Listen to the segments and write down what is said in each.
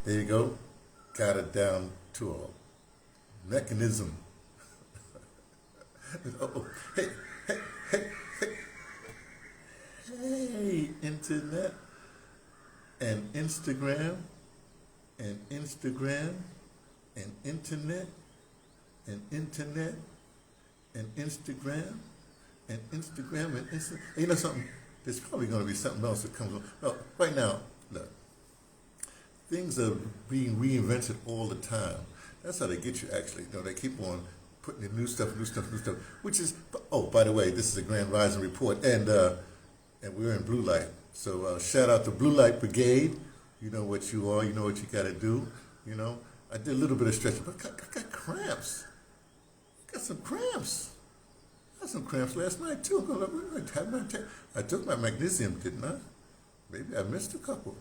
There you go. Got it down to a mechanism. Oh, hey, hey, hey, hey, hey, internet and Instagram and Instagram and internet and internet and Instagram and Instagram and Instagram. You know something? There's probably going to be something else that comes on. No, right now, look, things are being reinvented all the time. That's how they get you, actually. You know, they keep on putting in new stuff, new stuff, new stuff. Which is, oh, by the way, this is a Grand Rising Report, and we're in blue light. So shout out to Blue Light Brigade. You know what you are. You know what you got to do. You know, I did a little bit of stretching, but I got cramps. Got some cramps. I had some cramps last night too. I took my magnesium, didn't I? Maybe I missed a couple.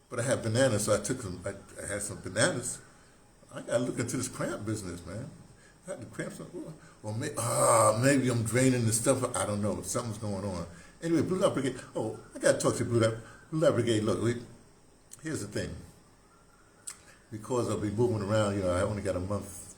But I had bananas, so I took some. I had some bananas. I got to look into this cramp business, man. I had the cramps. Or maybe I'm draining the stuff. I don't know. Something's going on. Anyway, Blue Light Brigade. Oh, I got to talk to Blue Light Brigade. Look, here's the thing. Because I'll be moving around, you know, I only got a month,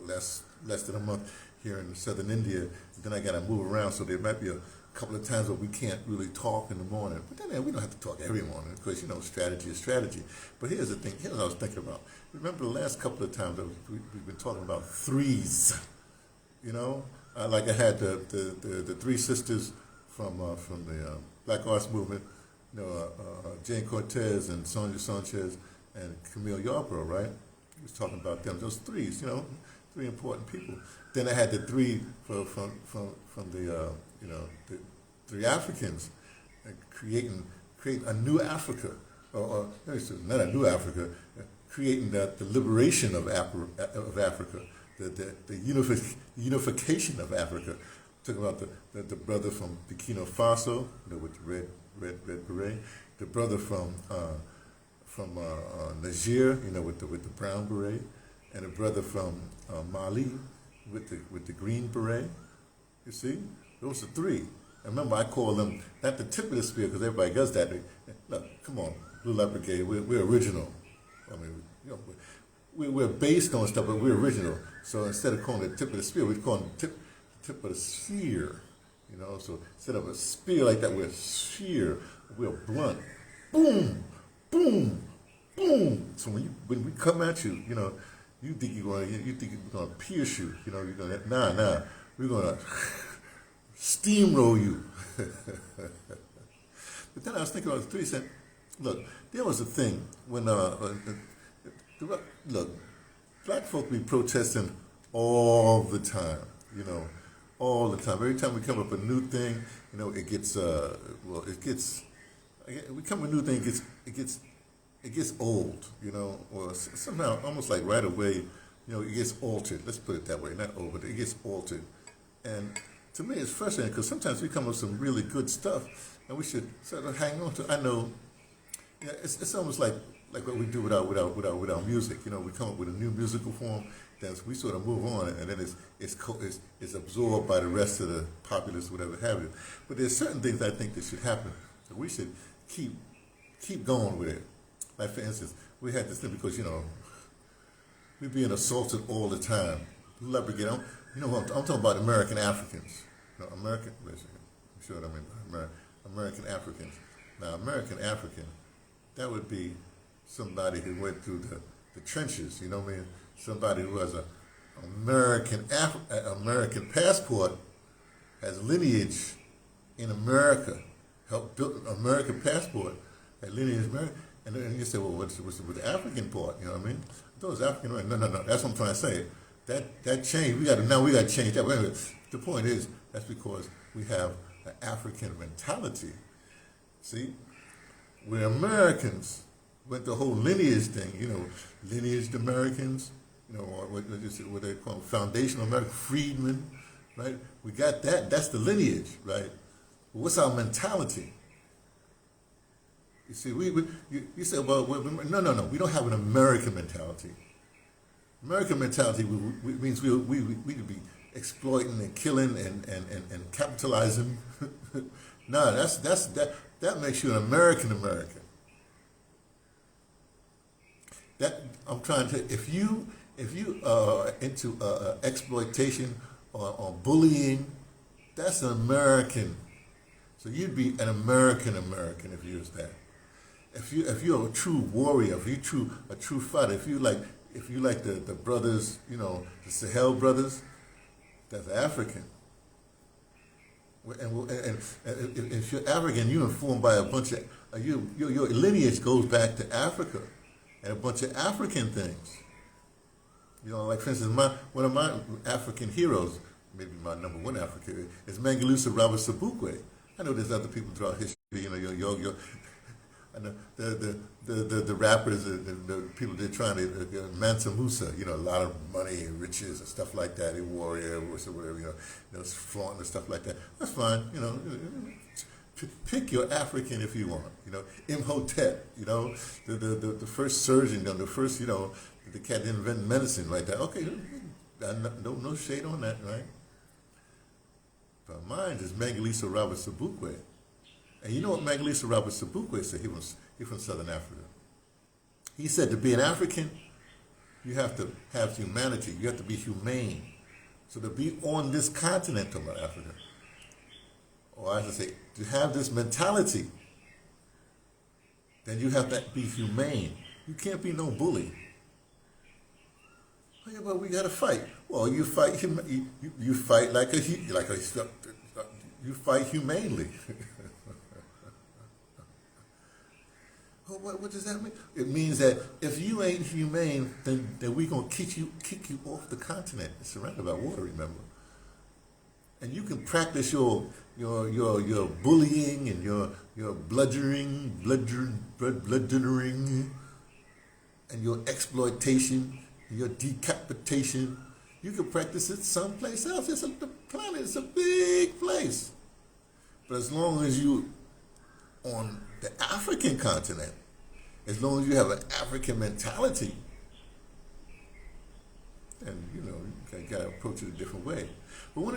less than a month here in southern India. Then I got to move around, so there might be a couple of times where we can't really talk in the morning. But then we don't have to talk every morning because, you know, strategy is strategy. But here's the thing. Here's what I was thinking about. Remember the last couple of times we've been talking about threes, you know? Like I had the three sisters from the Black Arts Movement, you know, Jane Cortez and Sonia Sanchez and Camille Yarborough, right? He was talking about them. Those threes, you know, three important people. Then I had the three from the you know, the three Africans, creating a new Africa, or not a new Africa, creating the liberation of Africa, the unification of Africa. Talking about the brother from Burkina Faso, you know, with the red beret, the brother from Niger, you know, with the brown beret, and the brother from Mali with the green beret. You see, those are three. And remember, I call them not the tip of the spear because everybody does that. Look, come on, Blue Light Brigade, we're original. I mean, you know, we're based on stuff, but we're original. So instead of calling it the tip of the spear, we call it the tip of the sphere. You know, so instead of a spear like that, we're a sphere. We're blunt. Boom, boom, boom. So when we come at you, you know, you think we're gonna pierce you. You know, you're gonna nah. We're gonna steamroll you. But then I was thinking about the three. Said, look, there was a thing when look, black folk be protesting all the time. You know, all the time. Every time we come up with a new thing, you know, it gets we come with a new thing. It gets old. You know, or somehow almost like right away. You know, it gets altered. Let's put it that way. Not over, but it gets altered. And to me, it's frustrating because sometimes we come up with some really good stuff, and we should sort of hang on to. I know, you know, it's almost like what we do with our music. You know, we come up with a new musical form, then we sort of move on, and then it's absorbed by the rest of the populace, whatever have you. But there's certain things I think that should happen. So we should keep going with it. Like for instance, we had this thing because, you know, we're being assaulted all the time. You know what I'm talking about? American Africans. No, American. Wait a second. I'm sure what I mean by American Africans. Now, American African, that would be somebody who went through the trenches. You know what I mean? Somebody who has an American passport, has lineage in America, helped build an American passport, had lineage in America. And then you say, well, what's with the African part? You know what I mean? I thought it was African, right? No. That's what I'm trying to say. That changed. We got to change that. But anyway, the point is, that's because we have an African mentality. See, we're Americans. Went the whole lineage thing. You know, lineaged Americans. You know, or what they call them, foundational American freedmen. Right? We got that. That's the lineage, right? What's our mentality? You see, you say, well, no. We don't have an American mentality. American mentality means we could be exploiting and killing and capitalizing. No, that makes you an American. That I'm trying to. If you into exploitation or bullying, that's an American. So you'd be an American if you was that. If you're a true warrior, if you a true fighter, if you like the brothers, you know, the Sahel brothers, that's African. And if you're African, you're informed by a bunch of your lineage goes back to Africa and a bunch of African things. You know, like for instance, one of my African heroes, maybe my number one African, is Mangalisha Robert Sobukwe. I know there's other people throughout history. You know, your and the rappers, the people they're trying to Mansa Musa, you know, a lot of money and riches and stuff like that. A warrior or whatever, you know, flaunting and stuff like that. That's fine, you know. Pick your African if you want, you know. Imhotep, you know, the first surgeon, the first, you know, the cat that invented medicine, right there. Okay, no shade on that, right? But mine is Mangalisha Robert Sobukwe. And you know what Mangalisha Robert Sobukwe said? He's from Southern Africa. He said to be an African, you have to have humanity. You have to be humane. So to be on this continent of Africa, or I should say, to have this mentality, then you have to be humane. You can't be no bully. Oh, yeah, but we got to fight. Well, you fight. You fight you fight humanely. What does that mean? It means that if you ain't humane, then we're gonna kick you off the continent. It's surrounded by water, remember. And you can practice your bullying and your bludgeoning, and your exploitation, and your decapitation. You can practice it someplace else. The planet is a big place. But as long as you on the African continent, as long as you have an African mentality, and you know, you gotta approach it a different way. But what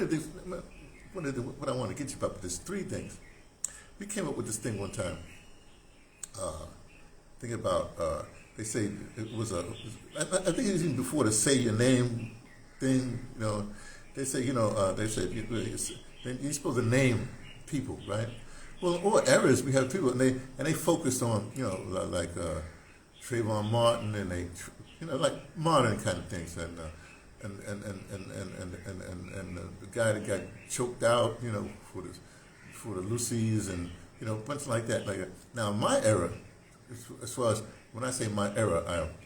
I want to get you about is three things. We came up with this thing one time. Thinking about, they say it was I think it was even before the say your name thing. You know, they say they said you're supposed to name people, right? Well, in all eras we have people, and they focused on like Trayvon Martin, and they like modern kind of things, and the guy that got choked out, for the Lucy's, and a bunch like that. Now my era, as far as when I say my era,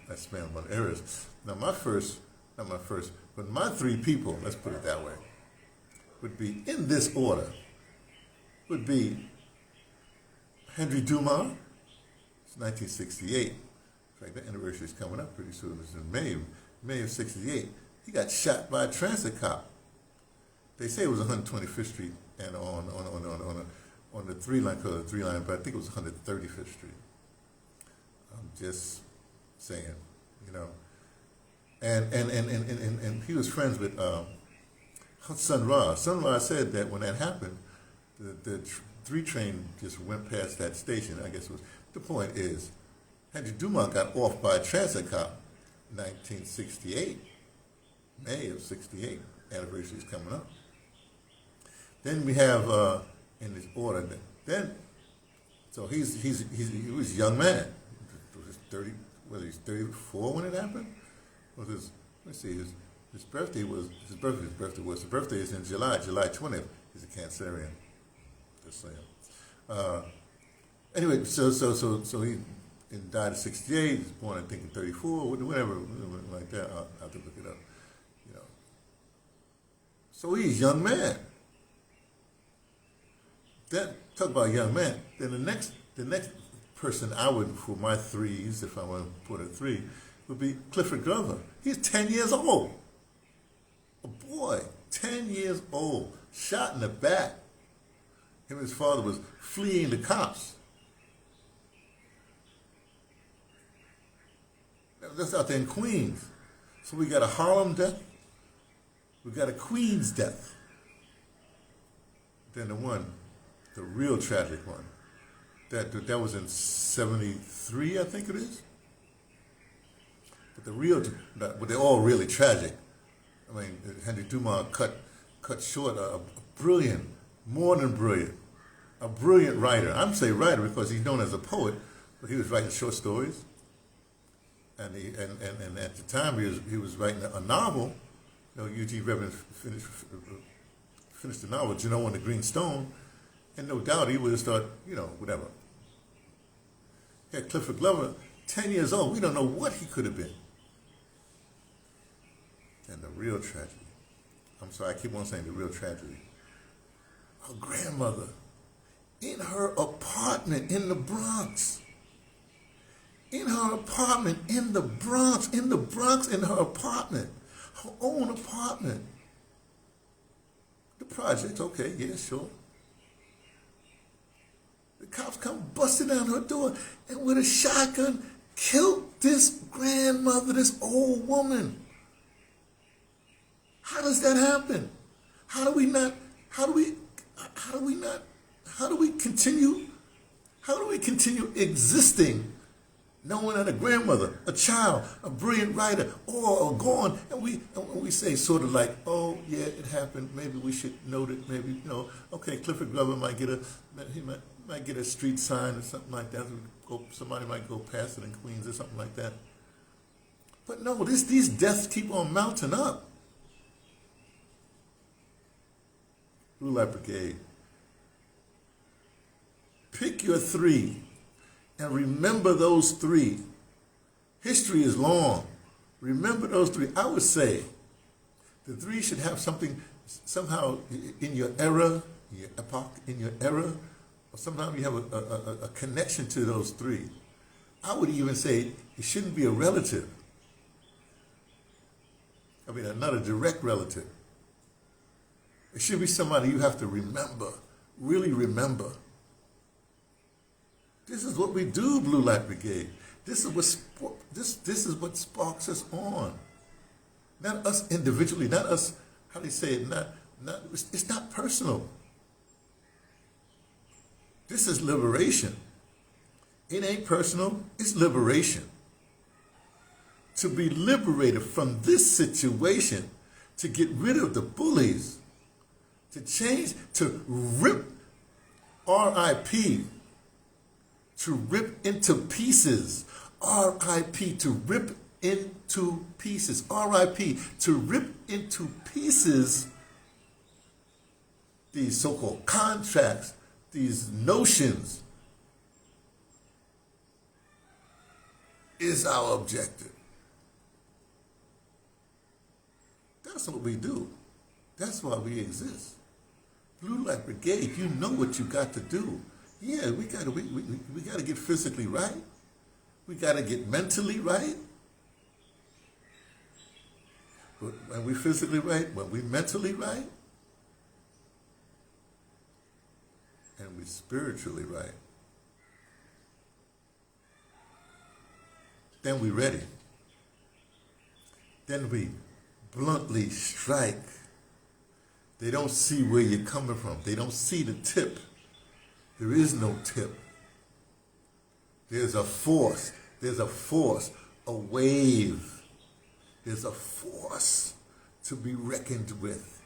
I span about eras. Now not my first, but my three people, let's put it that way, would be in this order. Would be Henry Dumas. It's 1968. In fact, the anniversary is coming up pretty soon. It's in May of '68. He got shot by a transit cop. They say it was 125th Street and on the three line, but I think it was 135th Street. I'm just saying, And he was friends with Sun Ra. Sun Ra said that when that happened, the 3 train just went past that station. I guess it was. The point is, Henry Dumas got off by a transit cop in 1968, May of '68. Anniversary is coming up. Then we have in this order. Then, so he was a young man. He was 30. Whether he's 34 when it happened. Let's see. His birthday is in July 20th. He's a Cancerian. Just saying. Anyway, so he died at 68. He was born, I think, in 34, whatever like that. I'll have to look it up. So he's a young man. Then talk about a young man. Then the next person I would, for my threes, if I want to put a 3, would be Clifford Glover. He's 10 years old. A boy, 10 years old, shot in the back. Him and his father was fleeing the cops. That's out there in Queens. So we got a Harlem death. We got a Queens death. Then the real tragic one, that was in '73, I think it is. but they're all really tragic. I mean, Henry Dumas cut short a brilliant, more than brilliant, a brilliant writer. I'm saying writer because he's known as a poet, but he was writing short stories. And at the time he was writing a novel. You know, Eugene Reverend finished the novel, Genoa and the Green Stone, and no doubt he would have started, you know, whatever. Yeah, Clifford Glover, 10 years old, we don't know what he could have been. And the real tragedy, I'm sorry, I keep on saying the real tragedy. Her grandmother, in her apartment in the Bronx. In her apartment in the Bronx, in her apartment, her own apartment. The project, okay, yeah, sure. The cops come busting down her door and with a shotgun killed this grandmother, this old woman. How does that happen? How do we continue existing knowing that a grandmother, a child, a brilliant writer, all are gone, and we say sort of like, oh yeah, it happened. Maybe we should note it. Maybe, you know, okay, Clifford Glover might get a street sign or something like that. Somebody might go past it in Queens or something like that. But no, these deaths keep on mounting up. Blue Light Brigade. Pick your three. And remember those three. History is long. Remember those three. I would say the three should have something somehow in your era, in your epoch, in your era, or somehow you have a connection to those three. I would even say it shouldn't be a relative. I mean, not a direct relative. It should be somebody you have to remember, really remember. This is what we do, Blue Light Brigade. This is what sparks us on. Not us individually, not us, how do you say it, it's not personal. This is liberation. It ain't personal, it's liberation. To be liberated from this situation, to get rid of the bullies, to change, to rip R.I.P., to rip into pieces. R.I.P. to rip into pieces. R.I.P. to rip into pieces these so-called contracts, these notions, is our objective. That's what we do. That's why we exist. Blue Light Brigade, you know what you got to do. Yeah, we gotta get physically right. We gotta get mentally right. But when we physically right, when we mentally right, and we spiritually right, then we ready. Then we bluntly strike. They don't see where you're coming from. They don't see the tip. There is no tip. There's a force. There's a force, a wave. There's a force to be reckoned with.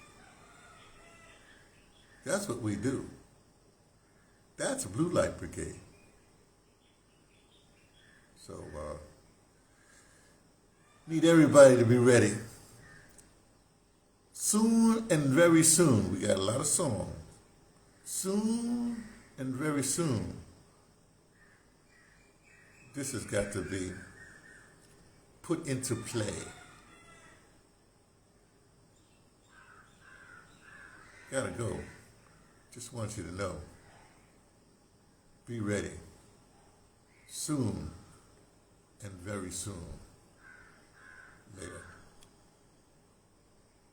That's what we do. That's Blue Light Brigade. So, need everybody to be ready. Soon and very soon, we got a lot of songs. Soon and very soon, this has got to be put into play. Gotta go. Just want you to know. Be ready. Soon and very soon. Later.